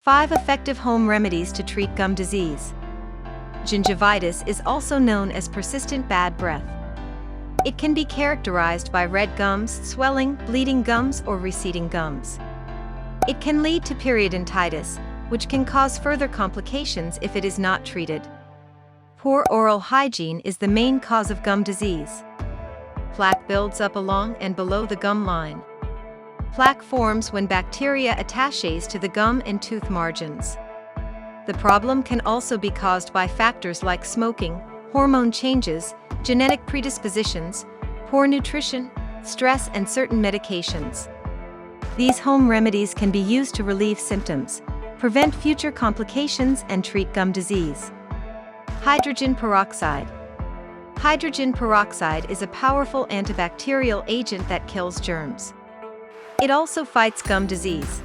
5 effective home remedies to treat gum disease. Gingivitis is also known as persistent bad breath. It can be characterized by red gums, swelling, bleeding gums, or receding gums. It can lead to periodontitis, which can cause further complications if it is not treated. Poor oral hygiene is the main cause of gum disease. Plaque builds up along and below the gum line. Plaque forms when bacteria attaches to the gum and tooth margins. The problem can also be caused by factors like smoking, hormone changes, genetic predispositions, poor nutrition, stress, and certain medications. These home remedies can be used to relieve symptoms, prevent future complications, and treat gum disease. Hydrogen peroxide. Hydrogen peroxide is a powerful antibacterial agent that kills germs. It also fights gum disease.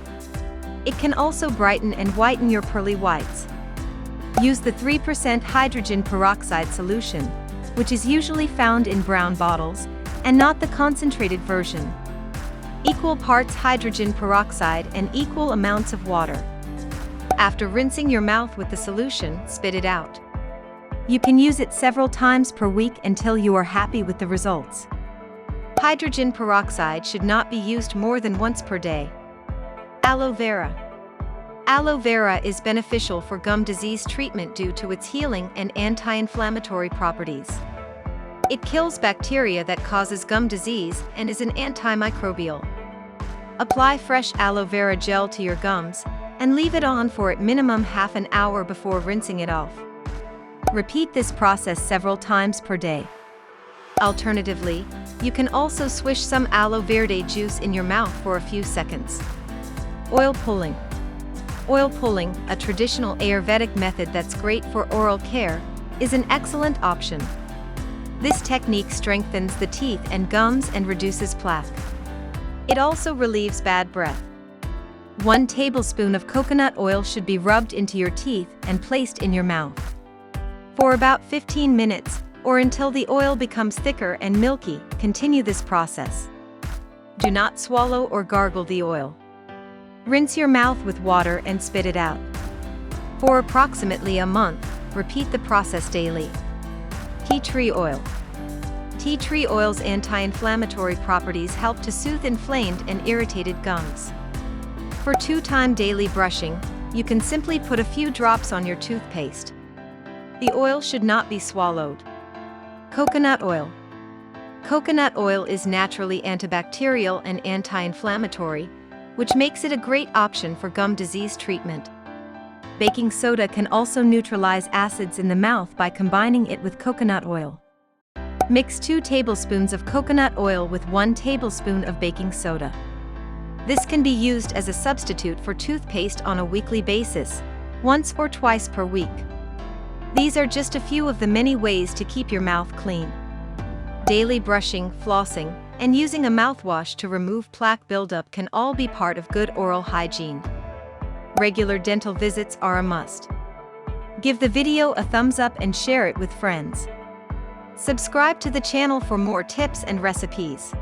It can also brighten and whiten your pearly whites. Use the 3% hydrogen peroxide solution, which is usually found in brown bottles, and not the concentrated version. Equal parts hydrogen peroxide and equal amounts of water. After rinsing your mouth with the solution, spit it out. You can use it several times per week until you are happy with the results. Hydrogen peroxide should not be used more than once per day. Aloe vera. Aloe vera is beneficial for gum disease treatment due to its healing and anti-inflammatory properties. It kills bacteria that causes gum disease and is an antimicrobial. Apply fresh aloe vera gel to your gums and leave it on for at minimum half an hour before rinsing it off. Repeat this process several times per day. Alternatively, you can also swish some aloe vera juice in your mouth for a few seconds. Oil pulling. Oil pulling, a traditional Ayurvedic method that's great for oral care, is an excellent option. This technique strengthens the teeth and gums and reduces plaque. It also relieves bad breath. 1 tablespoon of coconut oil should be rubbed into your teeth and placed in your mouth. For about 15 minutes, or until the oil becomes thicker and milky, continue this process. Do not swallow or gargle the oil. Rinse your mouth with water and spit it out. For approximately a month, repeat the process daily. Tea tree oil. Tea tree oil's anti-inflammatory properties help to soothe inflamed and irritated gums. For 2-time daily brushing, you can simply put a few drops on your toothpaste. The oil should not be swallowed. Coconut oil. Coconut oil is naturally antibacterial and anti-inflammatory, which makes it a great option for gum disease treatment. Baking soda can also neutralize acids in the mouth by combining it with coconut oil. Mix 2 tablespoons of coconut oil with 1 tablespoon of baking soda. This can be used as a substitute for toothpaste on a weekly basis, once or twice per week. These are just a few of the many ways to keep your mouth clean. Daily brushing, flossing, and using a mouthwash to remove plaque buildup can all be part of good oral hygiene. Regular dental visits are a must. Give the video a thumbs up and share it with friends. Subscribe to the channel for more tips and recipes.